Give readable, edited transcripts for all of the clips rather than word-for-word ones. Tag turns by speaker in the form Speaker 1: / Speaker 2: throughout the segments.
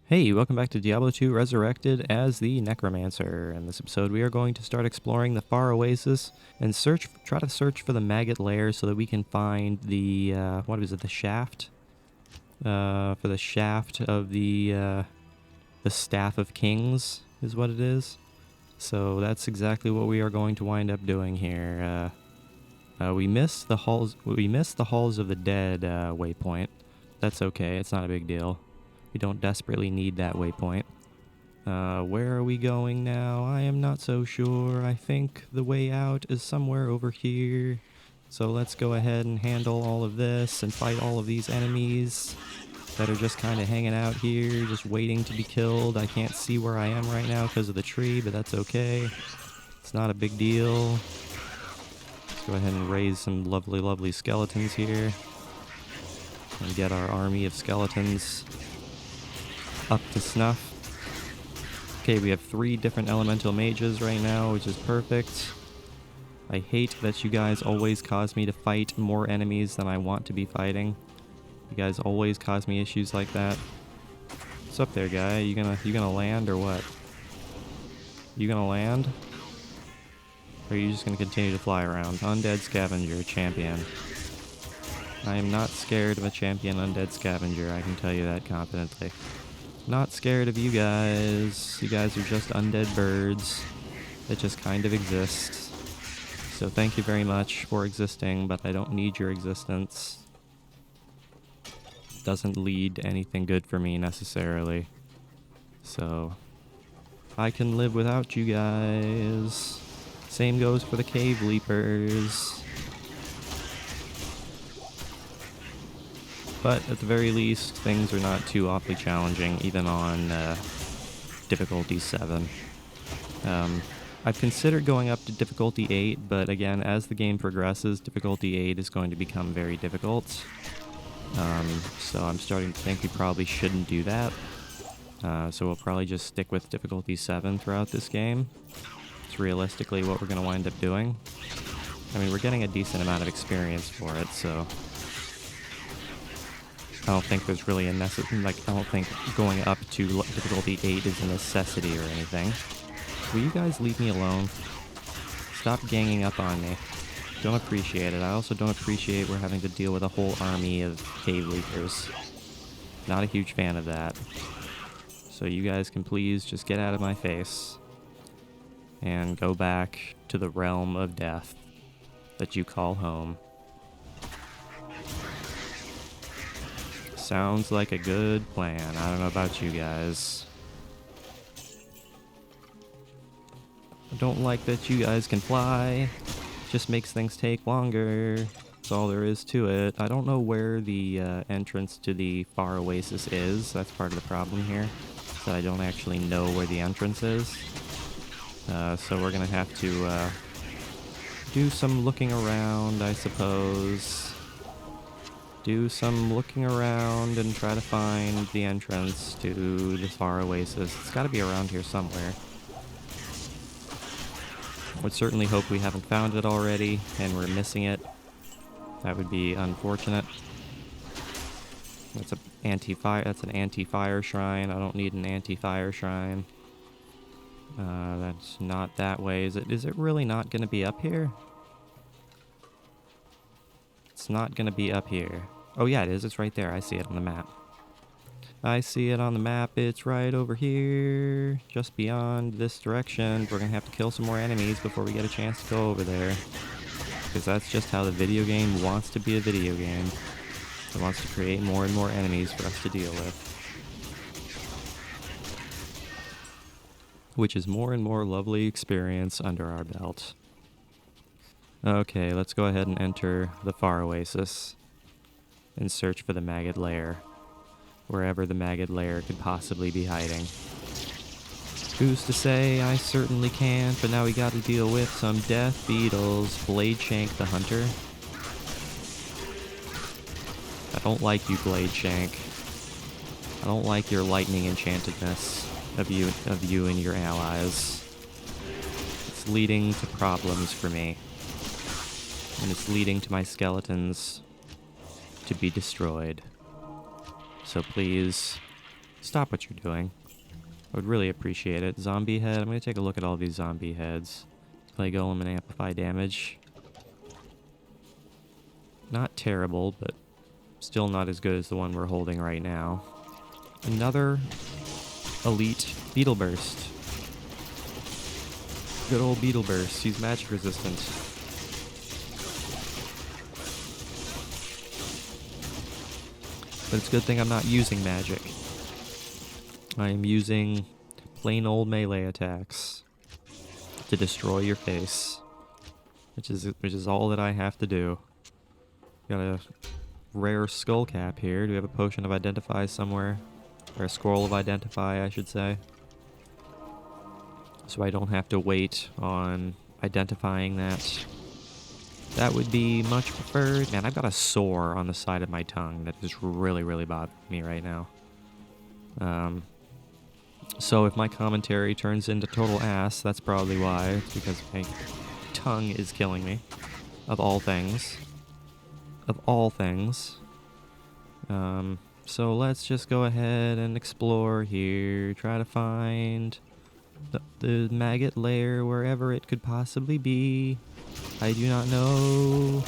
Speaker 1: Hey, welcome back to Diablo 2 Resurrected as the Necromancer. In this episode, we are going to start exploring the Far Oasis and try to search for the maggot lair so that we can find the, what is it, the shaft? For the shaft of the Staff of Kings is what it is. So that's exactly what we are going to wind up doing here. We missed the halls of the dead waypoint. That's okay, it's not a big deal. We don't desperately need that waypoint. Where are we going now? I am not so sure. I think the way out is somewhere over here. So let's go ahead and handle all of this and fight all of these enemies that are just kind of hanging out here, just waiting to be killed. I can't see where I am right now because of the tree, but that's okay. It's not a big deal. Let's go ahead and raise some lovely, lovely skeletons here and get our army of skeletons up to snuff. Okay, we have 3 different elemental mages right now, which is perfect. I hate that you guys always cause me to fight more enemies than I want to be fighting. You guys always cause me issues like that. What's up there, guy? You gonna land or what? You gonna land? Or are you just gonna continue to fly around? Undead scavenger, champion. I am not scared of a champion undead scavenger, I can tell you that confidently. Not scared of you guys. You guys are just undead birds that just kind of exist. So thank you very much for existing, but I don't need your existence. It doesn't lead to anything good for me necessarily. So I can live without you guys. Same goes for the cave leapers. But at the very least, things are not too awfully challenging, even on difficulty 7. I've considered going up to difficulty 8, but again, as the game progresses, difficulty 8 is going to become very difficult. So I'm starting to think we probably shouldn't do that. So we'll probably just stick with difficulty 7 throughout this game. It's realistically what we're going to wind up doing. I mean, we're getting a decent amount of experience for it, so I don't think there's really a I don't think going up to difficulty 8 is a necessity or anything. Will you guys leave me alone? Stop ganging up on me. Don't appreciate it. I also don't appreciate we're having to deal with a whole army of cave leapers. Not a huge fan of that. So you guys can please just get out of my face and go back to the realm of death that you call home. Sounds like a good plan. I don't know about you guys. I don't like that you guys can fly. Just makes things take longer. That's all there is to it. I don't know where the entrance to the Far Oasis is. That's part of the problem here. So I don't actually know where the entrance is. So we're gonna have to do some looking around, I suppose. Do some looking around and try to find the entrance to the Far Oasis. It's got to be around here somewhere. Would certainly hope we haven't found it already and we're missing it. That would be unfortunate. That's an anti-fire shrine. I don't need an anti-fire shrine. That's not that way. Is it really not going to be up here? It's not going to be up here. Oh yeah, it is. It's right there. I see it on the map. I see it on the map. It's right over here. Just beyond this direction. We're going to have to kill some more enemies before we get a chance to go over there. Because that's just how the video game wants to be a video game. It wants to create more and more enemies for us to deal with. Which is more and more lovely experience under our belt. Okay, let's go ahead and enter the Far Oasis and search for the maggot lair, wherever the maggot lair could possibly be hiding. Who's to say? I certainly can't, but now we gotta deal with some death beetles. Bladeshank the Hunter. I don't like you, Bladeshank. I don't like your lightning enchantedness of you and your allies. It's leading to problems for me. And it's leading to my skeletons to be destroyed. So please, Stop what you're doing. I would really appreciate it. Zombie head. I'm going to take a look at all these zombie heads. Clay golem and amplify damage. Not terrible, but still not as good as the one we're holding right now. Another elite beetle burst. Good old beetle burst. He's magic resistant. But it's a good thing I'm not using magic. I am using plain old melee attacks to destroy your face, which is all that I have to do. Got a rare skull cap here. Do we have a potion of identify somewhere? Or a scroll of identify, I should say. So I don't have to wait on identifying that. That would be much preferred. Man, I've got a sore on the side of my tongue that is really, really bothering me right now. So if my commentary turns into total ass, that's probably why. It's because my tongue is killing me. Of all things. Of all things. So let's just go ahead and explore here. Try to find the maggot lair wherever it could possibly be. I do not know.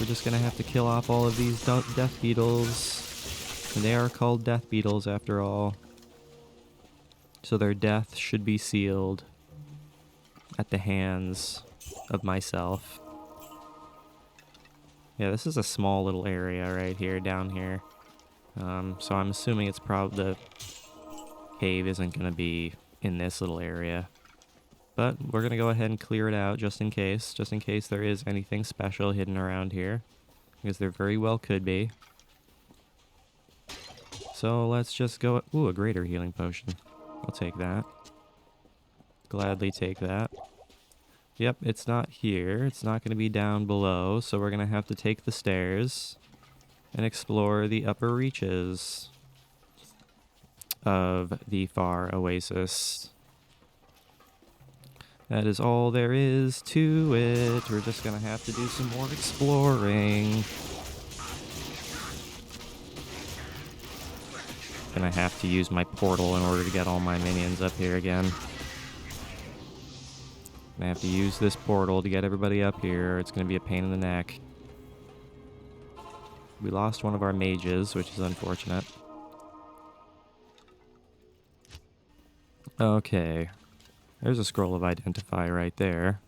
Speaker 1: We're just gonna have to kill off all of these death beetles. And they are called death beetles after all. So their death should be sealed at the hands of myself. Yeah, this is a small little area right here, down here. So I'm assuming it's probably the cave isn't going to be in this little area. But we're going to go ahead and clear it out just in case there is anything special hidden around here. Because there very well could be. So let's just go... Ooh, a greater healing potion. I'll take that. Gladly take that. Yep, it's not here. It's not going to be down below, so we're going to have to take the stairs and explore the upper reaches of the far oasis. That is all there is to it. We're just going to have to do some more exploring. Gonna have to use my portal in order to get all my minions up here again. I have to use this portal to get everybody up here. It's going to be a pain in the neck. We lost one of our mages, which is unfortunate. Okay. There's a scroll of identify right there.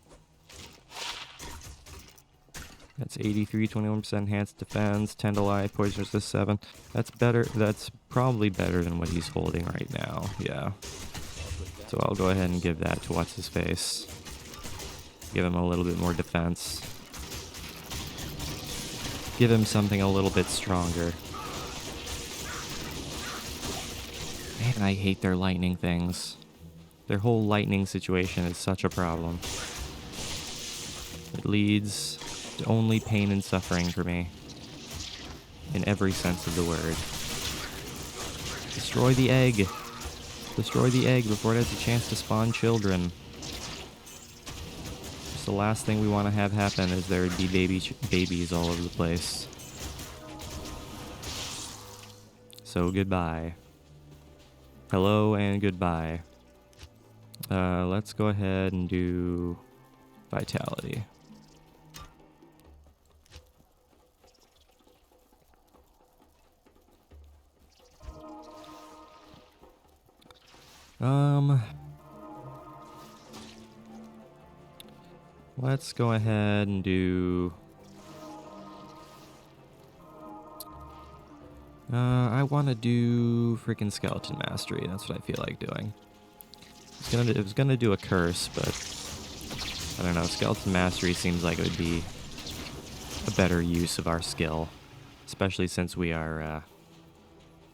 Speaker 1: That's 83, 21% enhanced defense, 10 to life, poison resist 7. That's better. That's probably better than what he's holding right now. Yeah. So I'll go ahead and give that to what's-his-face. Give him a little bit more defense. Give him something a little bit stronger. Man, I hate their lightning things. Their whole lightning situation is such a problem. It leads to only pain and suffering for me. In every sense of the word. Destroy the egg. Destroy the egg before it has a chance to spawn children. The last thing we want to have happen is there would be babies all over the place. So goodbye. Hello and goodbye. Let's go ahead and do vitality. Let's go ahead and do... I want to do freaking Skeleton Mastery. That's what I feel like doing. It was gonna do a curse, but... I don't know, Skeleton Mastery seems like it would be a better use of our skill. Especially since we are,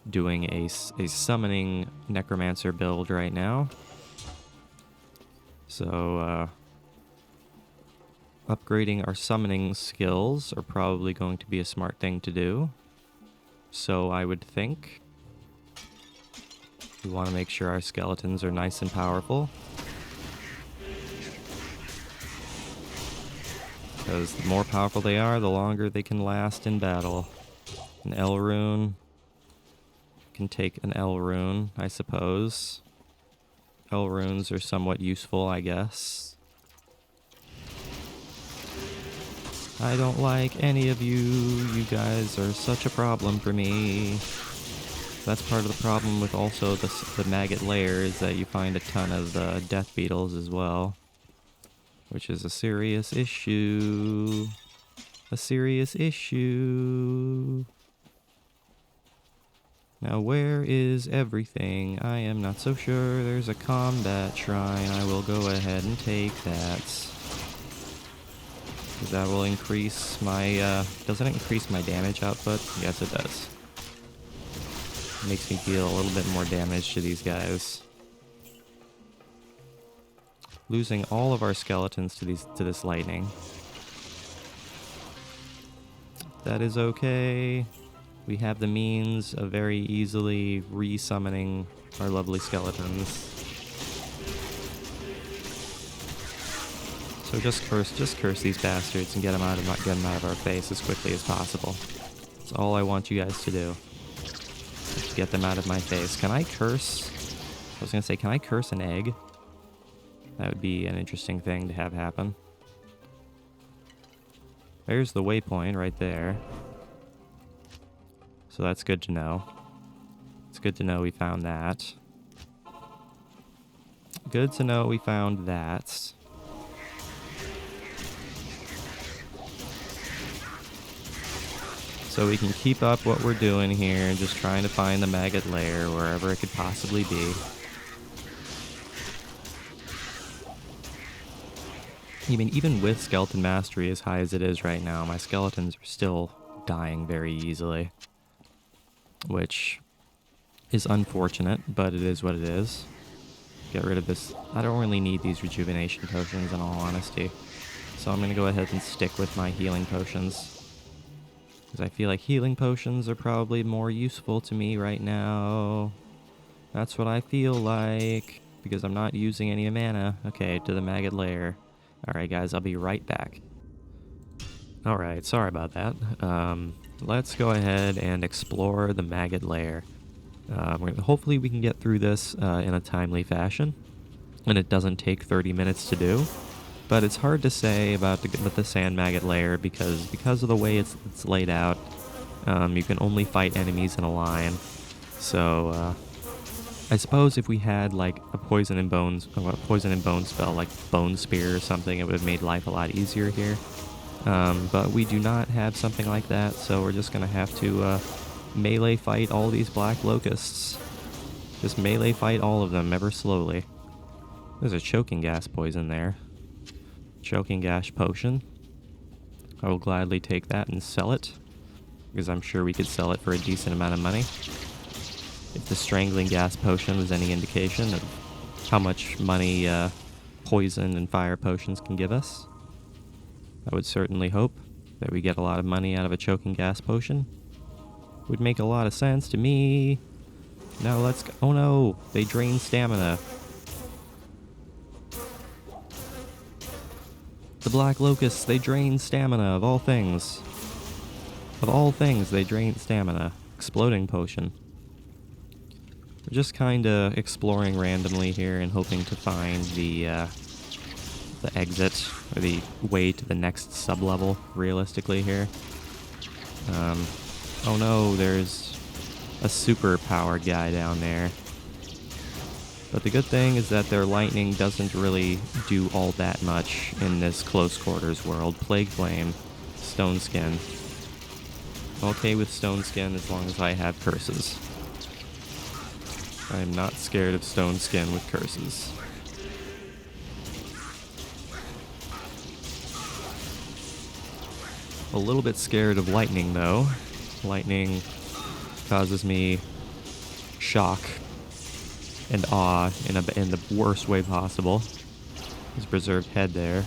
Speaker 1: doing a summoning Necromancer build right now. So, upgrading our summoning skills are probably going to be a smart thing to do. So I would think we want to make sure our skeletons are nice and powerful. Because the more powerful they are, the longer they can last in battle. An L rune can take an L rune, I suppose. L runes are somewhat useful, I guess. I don't like any of you. You guys are such a problem for me. That's part of the problem with also the maggot lair, is that you find a ton of death beetles as well. Which is a serious issue. A serious issue. Now where is everything? I am not so sure. There's a combat shrine. I will go ahead and take that. Because that will increase my, doesn't it increase my damage output? Yes, it does. Makes me deal a little bit more damage to these guys. Losing all of our skeletons to this lightning. That is okay. We have the means of very easily re-summoning our lovely skeletons. So just curse these bastards and get them out of our face as quickly as possible. That's all I want you guys to do. Just get them out of my face. Can I curse? I was gonna say, can I curse an egg? That would be an interesting thing to have happen. There's the waypoint right there. So that's good to know. It's good to know we found that. Good to know we found that. So we can keep up what we're doing here, just trying to find the maggot lair wherever it could possibly be. Even with skeleton mastery as high as it is right now, my skeletons are still dying very easily. Which is unfortunate, but it is what it is. Get rid of this. I don't really need these rejuvenation potions in all honesty. So I'm going to go ahead and stick with my healing potions. Because I feel like healing potions are probably more useful to me right now. That's what I feel like. Because I'm not using any mana. Okay, to the maggot lair. Alright guys, I'll be right back. Alright, sorry about that. Let's go ahead and explore the maggot lair. Hopefully we can get through this in a timely fashion. And it doesn't take 30 minutes to do. But it's hard to say about the sand maggot lair because of the way it's laid out. You can only fight enemies in a line. So I suppose if we had like a poison and bone spell like Bone Spear or something, it would have made life a lot easier here. But we do not have something like that, so we're just gonna have to melee fight all these black locusts. Just melee fight all of them ever slowly. There's a choking gas poison there. Choking gas potion. I will gladly take that and sell it, because I'm sure we could sell it for a decent amount of money. If the strangling gas potion was any indication of how much money poison and fire potions can give us, I would certainly hope that we get a lot of money out of a choking gas potion. Would make a lot of sense to me. Now let's go. Oh no, they drain stamina. The black locusts, they drain stamina, of all things. Of all things, they drain stamina. Exploding potion. We're just kinda exploring randomly here and hoping to find the exit, or the way to the next sub-level, realistically here. Oh no, there's a super-powered guy down there. But the good thing is that their lightning doesn't really do all that much in this close quarters world. Plague Flame, Stone Skin. I'm okay with Stone Skin as long as I have curses. I am not scared of Stone Skin with curses. A little bit scared of lightning though. Lightning causes me shock and awe in the worst way possible. His preserved head there.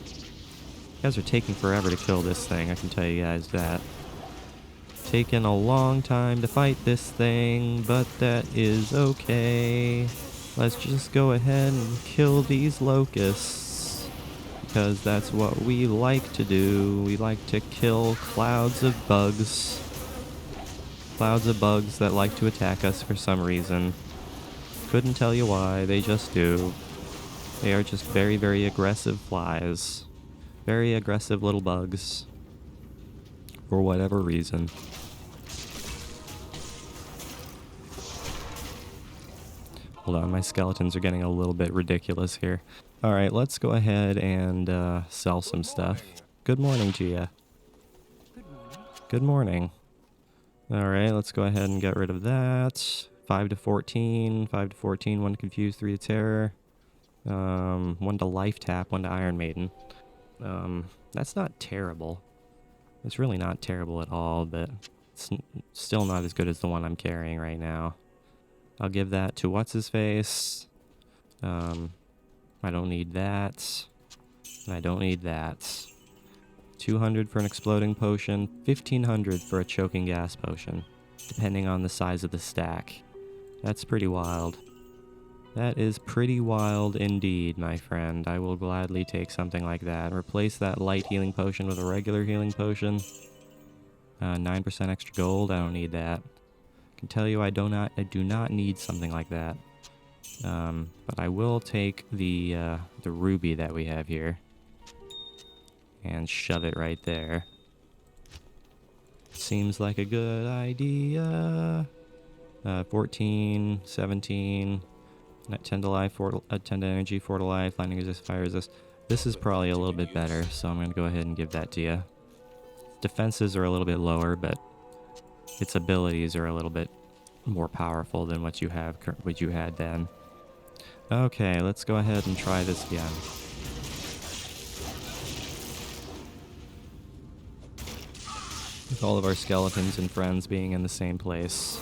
Speaker 1: You guys are taking forever to kill this thing, I can tell you guys that. Taken a long time to fight this thing, but that is okay. Let's just go ahead and kill these locusts, because that's what we like to do. We like to kill clouds of bugs. Clouds of bugs that like to attack us for some reason. Couldn't tell you why, they just do. They are just very, very aggressive flies. Very aggressive little bugs. For whatever reason. Hold on, my skeletons are getting a little bit ridiculous here. Alright, let's go ahead and sell some stuff. Good morning to ya. Good morning. Alright, let's go ahead and get rid of that. 5 to 14, 5 to 14, 1 to confuse, 3 to terror. 1 to life tap, 1 to Iron Maiden. That's not terrible. It's really not terrible at all, but it's still not as good as the one I'm carrying right now. I'll give that to what's-his-face. I don't need that. And I don't need that. 200 for an exploding potion, 1500 for a choking gas potion, depending on the size of the stack. That's pretty wild. That is pretty wild indeed, my friend. I will gladly take something like that. Replace that light healing potion with a regular healing potion. 9% extra gold, I don't need that. I can tell you I do not need something like that. But I will take the ruby that we have here and shove it right there. Seems like a good idea. 14, 17, 10 to life, 10 to energy, 4 to life, lightning resist, fire resist. This is probably a little bit better, so I'm going to go ahead and give that to you. Defenses are a little bit lower, but its abilities are a little bit more powerful than what you had then. Okay, let's go ahead and try this again. With all of our skeletons and friends being in the same place,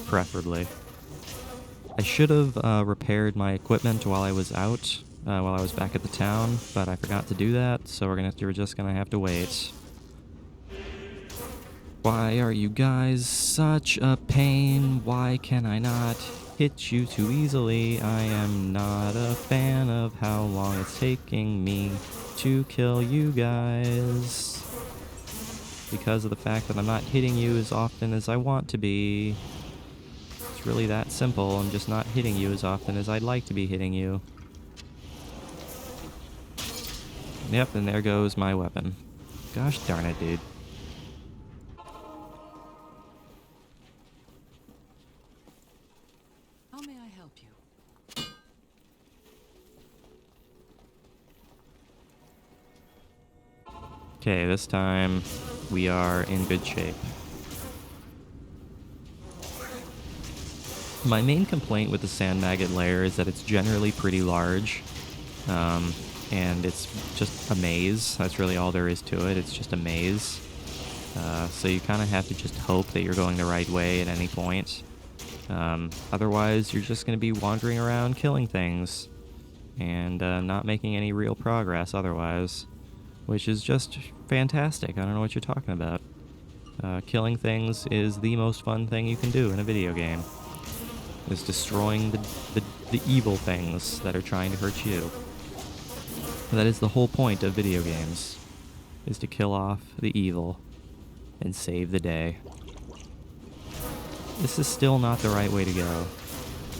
Speaker 1: preferably. I should have repaired my equipment while I was out, while I was back at the town, but I forgot to do that, so we're just gonna have to wait. Why are you guys such a pain? Why can I not hit you too easily? I am not a fan of how long it's taking me to kill you guys. Because of the fact that I'm not hitting you as often as I want to be. It's really that simple. I'm just not hitting you as often as I'd like to be hitting you. Yep, and there goes my weapon. Gosh darn it, dude.
Speaker 2: How may I help you?
Speaker 1: Okay, this time we are in good shape. My main complaint with the sand maggot lair is that it's generally pretty large, and it's just a maze. That's really all there is to it. It's just a maze. So you kind of have to just hope that you're going the right way at any point. Otherwise, you're just going to be wandering around killing things and not making any real progress otherwise, which is just fantastic. I don't know what you're talking about. Killing things is the most fun thing you can do in a video game. Is destroying the evil things that are trying to hurt you. That is the whole point of video games, is to kill off the evil and save the day. This is still not the right way to go.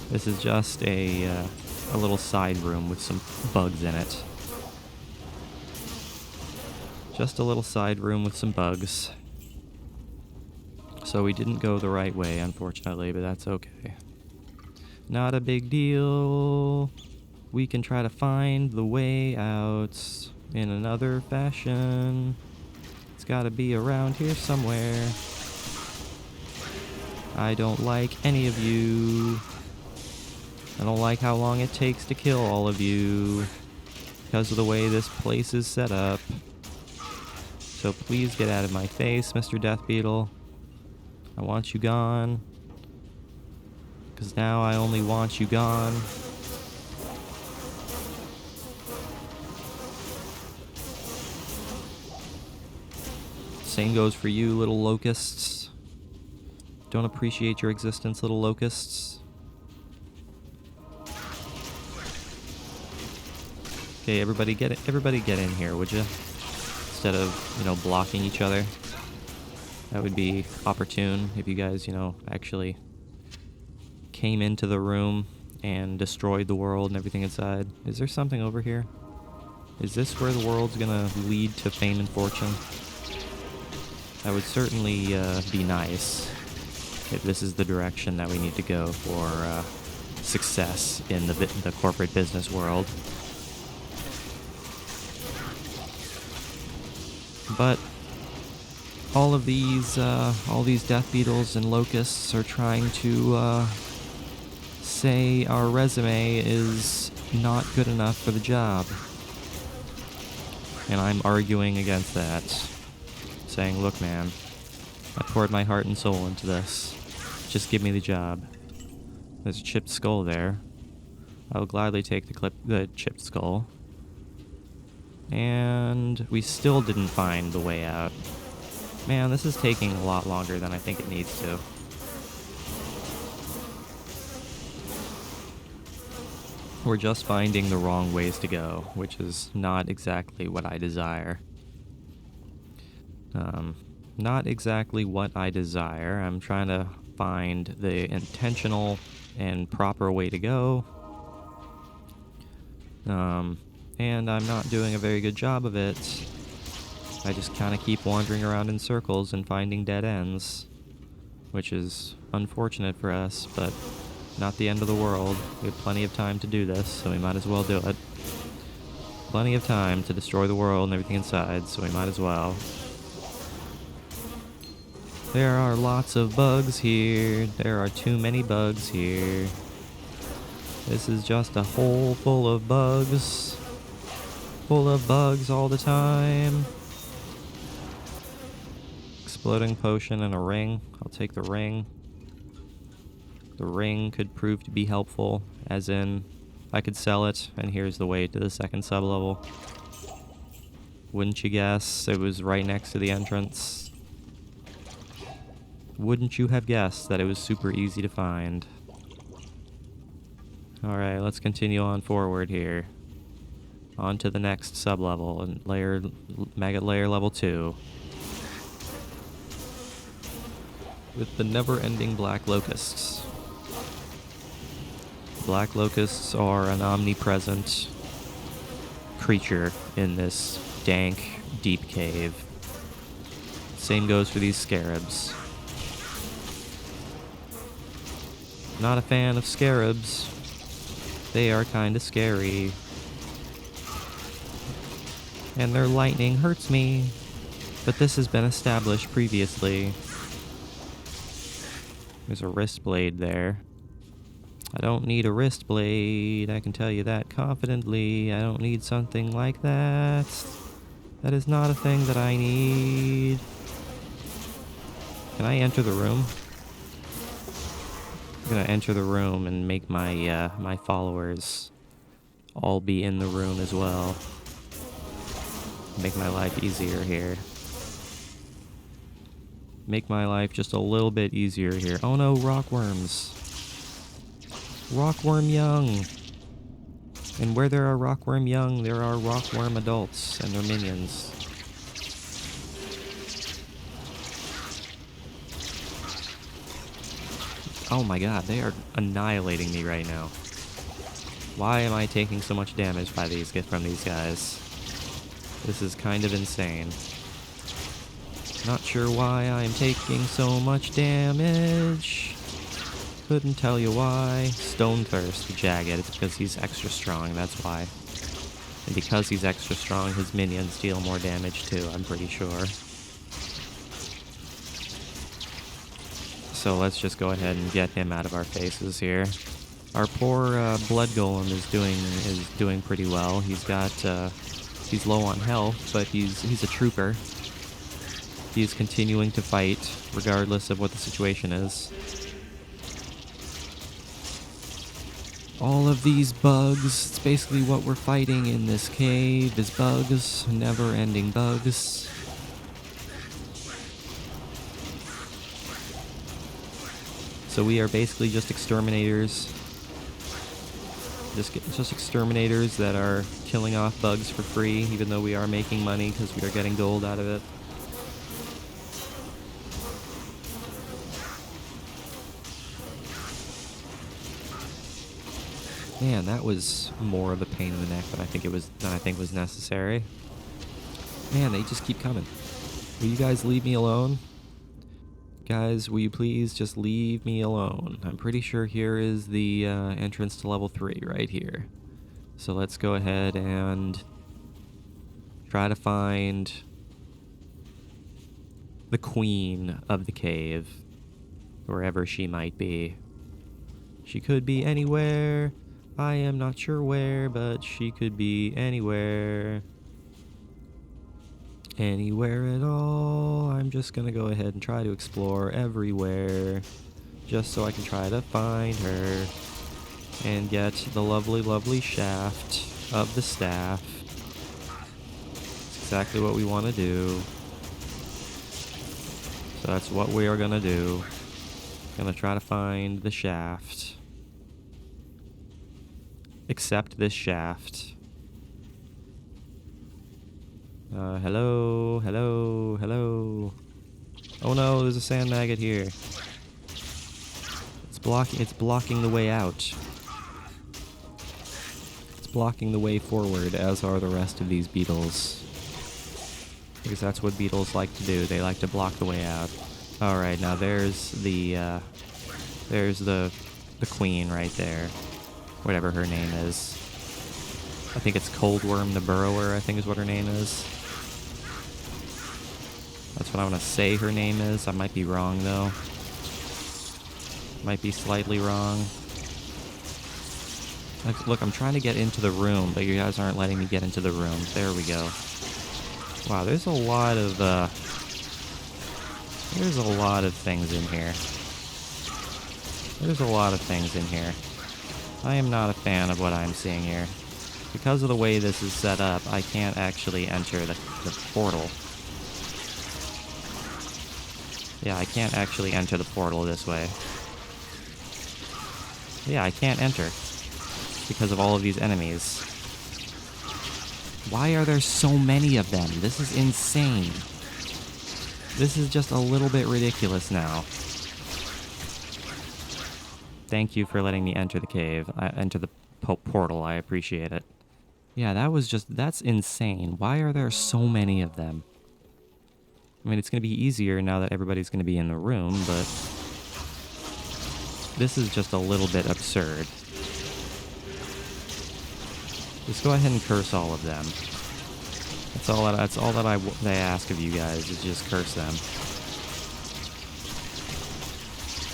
Speaker 1: This is just a little side room with some bugs in it. Just a little side room with some bugs. So we didn't go the right way, unfortunately, but that's okay. Not a big deal. We can try to find the way out in another fashion. It's gotta be around here somewhere. I don't like any of you. I don't like how long it takes to kill all of you because of the way this place is set up. So please get out of my face, Mr. Death Beetle. I want you gone. Because now I only want you gone. Same goes for you, little locusts. Don't appreciate your existence, little locusts. Okay, everybody get in here, would you? Instead of, blocking each other. That would be opportune if you guys, actually came into the room and destroyed the world and everything inside. Is there something over here? Is this where the world's gonna lead to fame and fortune? That would certainly be nice if this is the direction that we need to go for success in the corporate business world. But all these death beetles and locusts are trying to say our resume is not good enough for the job. And I'm arguing against that, saying, look man, I poured my heart and soul into this. Just give me the job. There's a chipped skull there. I'll gladly take the chipped skull. And we still didn't find the way out. Man, this is taking a lot longer than I think it needs to. We're just finding the wrong ways to go, which is not exactly what I desire. Not exactly what I desire. I'm trying to find the intentional and proper way to go. And I'm not doing a very good job of it. I just kind of keep wandering around in circles and finding dead ends, which is unfortunate for us, but not the end of the world. We have plenty of time to do this, so we might as well do it. Plenty of time to destroy the world and everything inside, so we might as well. There are lots of bugs here. There are too many bugs here. This is just a hole full of bugs. Full of bugs all the time. Exploding potion and a ring. I'll take the ring. The ring could prove to be helpful, as in, I could sell it, and here's the way to the second sublevel. Wouldn't you guess it was right next to the entrance? Wouldn't you have guessed that it was super easy to find? Alright, let's continue on forward here. On to the next sublevel, and maggot layer level 2. With the never-ending black locusts. Black locusts are an omnipresent creature in this dank, deep cave. Same goes for these scarabs. Not a fan of scarabs. They are kinda scary. And their lightning hurts me. But this has been established previously. There's a wrist blade there. I don't need a wrist blade, I can tell you that confidently. I don't need something like that. That is not a thing that I need. Can I enter the room? I'm gonna enter the room and make my my followers all be in the room as well. Make my life easier here. Make my life just a little bit easier here. Oh no, rockworms. Rockworm young. And where there are rockworm young, there are rockworm adults and their minions. Oh my god, they are annihilating me right now. Why am I taking so much damage from these guys? This is kind of insane. Not sure why I'm taking so much damage. Couldn't tell you why. Stone Thirst, Jagged. It's because he's extra strong, that's why. And because he's extra strong, his minions deal more damage too, I'm pretty sure. So let's just go ahead and get him out of our faces here. Our poor blood golem is doing pretty well. He's low on health, but he's a trooper. He's continuing to fight regardless of what the situation is. All of these bugs, it's basically what we're fighting in this cave, is bugs, never-ending bugs. So we are basically just exterminators. Just exterminators that are killing off bugs for free, even though we are making money because we are getting gold out of it. Man, that was more of a pain in the neck than I think was necessary. Man, they just keep coming. Will you guys leave me alone? Guys, will you please just leave me alone? I'm pretty sure here is the entrance to level 3 right here. So let's go ahead and try to find the queen of the cave, wherever she might be. She could be anywhere. I am not sure where, but she could be anywhere. Anywhere at all. I'm just gonna go ahead and try to explore everywhere, just so I can try to find her and get the lovely, lovely shaft of the staff. It's exactly what we want to do. So that's what we are gonna do. Gonna try to find the shaft. Except this shaft. Hello, hello, hello. Oh no, there's a sand maggot here. It's blocking the way out. It's blocking the way forward, as are the rest of these beetles. Because that's what beetles like to do. They like to block the way out. Alright, now there's the queen right there. Whatever her name is. I think it's Coldworm the Burrower, I think is what her name is. That's what I want to say her name is. I might be wrong, though. Might be slightly wrong. Look, I'm trying to get into the room, but you guys aren't letting me get into the room. There we go. Wow, there's a lot of things in here. There's a lot of things in here. I am not a fan of what I'm seeing here. Because of the way this is set up, I can't actually enter the portal. Yeah, I can't actually enter the portal this way. Yeah, I can't enter. Because of all of these enemies. Why are there so many of them? This is insane. This is just a little bit ridiculous now. Thank you for letting me enter the cave. Enter the portal. I appreciate it. Yeah, that's insane. Why are there so many of them? I mean, it's going to be easier now that everybody's going to be in the room, but this is just a little bit absurd. Just go ahead and curse all of them. That's all that I ask of you guys, is just curse them.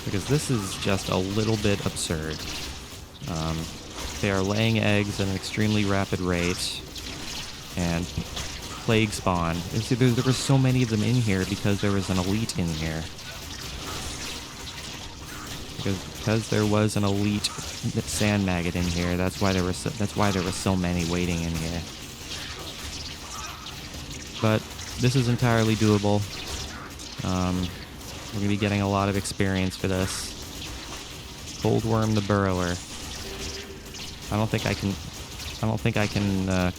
Speaker 1: Because this is just a little bit absurd. They are laying eggs at an extremely rapid rate, and plague spawn. You see, there were so many of them in here because there was an elite in here. Because there was an elite sand maggot in here. That's why there were so many waiting in here. But this is entirely doable. We're gonna be getting a lot of experience for this. Coldworm the Burrower. I don't think I can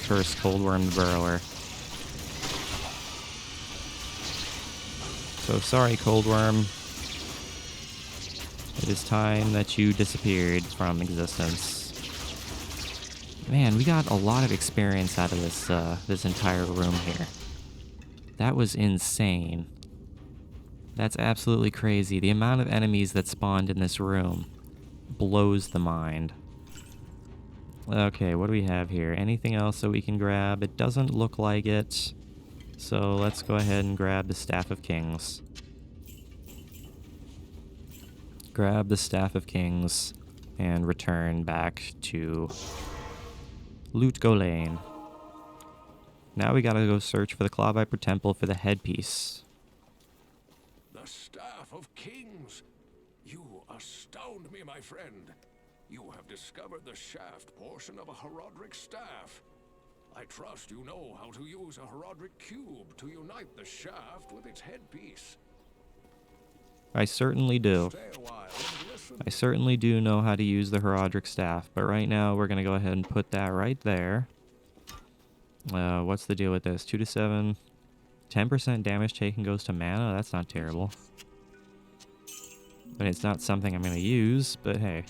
Speaker 1: curse Coldworm the Burrower. So sorry, Coldworm. It is time that you disappeared from existence. Man, we got a lot of experience out of this entire room here. That was insane. That's absolutely crazy. The amount of enemies that spawned in this room blows the mind. Okay, what do we have here? Anything else that we can grab? It doesn't look like it. So let's go ahead and grab the Staff of Kings. Grab the Staff of Kings and return back to Loot Lane. Now we gotta go search for the Claw Viper Temple for the headpiece.
Speaker 3: The Staff of Kings! You astound me, my friend. You have discovered the shaft portion of a Herodric staff. I trust you know how to use a Herodric cube to unite the shaft with its headpiece.
Speaker 1: I certainly do.
Speaker 3: Stay a while and listen.
Speaker 1: I certainly do know how to use the Herodric staff, but right now we're gonna go ahead and put that right there. What's the deal with this? 2 to 7. 10% damage taken goes to mana? That's not terrible. I mean, it's not something I'm gonna use, but hey.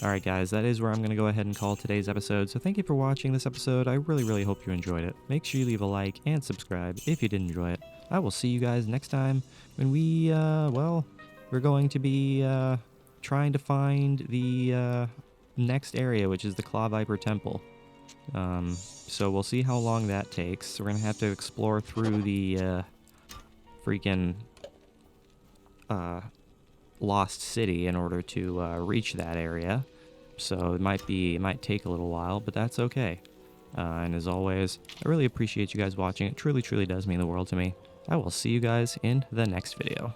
Speaker 1: Alright guys, that is where I'm going to go ahead and call today's episode, so thank you for watching this episode. I really hope you enjoyed it. Make sure you leave a like and subscribe if you did enjoy it. I will see you guys next time when we're going to be trying to find the next area, which is the Claw Viper Temple. So we'll see how long that takes. We're going to have to explore through the freaking lost city in order to reach that area. So it might take a little while, but that's okay. And as always, I really appreciate you guys watching. It truly does mean the world to me. I will see you guys in the next video.